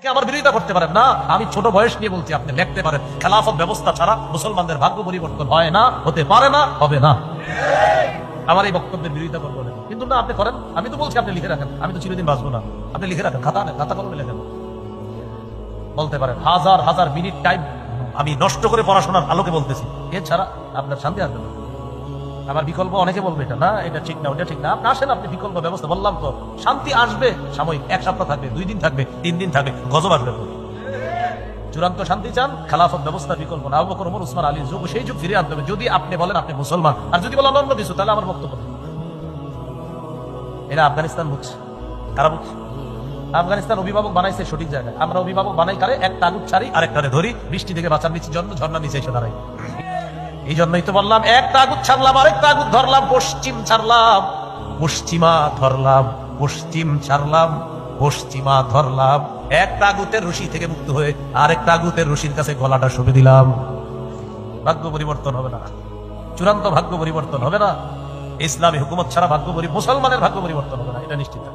আমার বিরোধিতা করতে পারেন না, আমি ছোট বয়স নিয়ে বলছি, আপনি লিখতে পারেন খেলাফত ব্যবস্থা ছাড়া মুসলমানদের ভাগ্য পরিবর্তন হয় না, হতে পারে না, হবে না। আমার এই বক্তব্যের বিরোধিতা করবো না, কিন্তু না আপনি করেন। আমি তো বলছি আপনি লিখে রাখেন, আমি তো চিরদিন বাঁচবো না। আপনি লিখে রাখেন, খাতা কলমে লেখেন, বলতে পারেন। হাজার হাজার মিনিট টাইম আমি নষ্ট করে পড়াশোনার আলোকে বলতেছি, এছাড়া আপনার শান্তি আসবে না। আমার বিকল্প অনেকে বলবে এটা না, এটা ঠিক না, ওটা ঠিক না। আপনি আসেন, আপনি বিকল্প ব্যবস্থা বললাম তো, শান্তি আসবে সাময়িক, 1 সপ্তাহ থাকবে, 2 দিন থাকবে, 3 দিন থাকবে, গজব আসবে। চূড়ান্ত শান্তি চান, খেলাফত ব্যবস্থা বিকল্প না। আবু বকর, ওমর, উসমান, আলী যুগ, সেই যুগ ফিরে আনতে হবে। যদি আপনি বলেন আপনি মুসলমান, আর যদি বলেন অন্য কিছু, তাহলে আমার বক্তব্য নেই। এরা আফগানিস্তান বুঝছে, তারা বুঝছে। আফগানিস্তান অভিভাবক বানাইছে সঠিক জায়গায়, আমরা অভিভাবক বানাই কারে? একটা আগুন ছাড়ি, আরেকটারে ধরি, বৃষ্টি থেকে বাঁচার নিচে জন্য ঝর্ণা নিচে এসে দাঁড়াই। এই জন্যই তো বললাম, একটা আগুন ছাড়লাম, আরেকটা আগুন ধরলাম, পশ্চিম ছাড়লাম, পশ্চিমা ধরলাম, পশ্চিম ছাড়লাম, পশ্চিমা ধরলাম। একটা আগুতের রশি থেকে মুক্ত হয়ে আরেকটা আগুতের রশির কাছে গলাটা সঁপে দিলাম। ভাগ্য পরিবর্তন হবে না, চূড়ান্ত ভাগ্য পরিবর্তন হবে না। ইসলামী হুকুমত ছাড়া মুসলমানের ভাগ্য পরিবর্তন হবে না, এটা নিশ্চিত।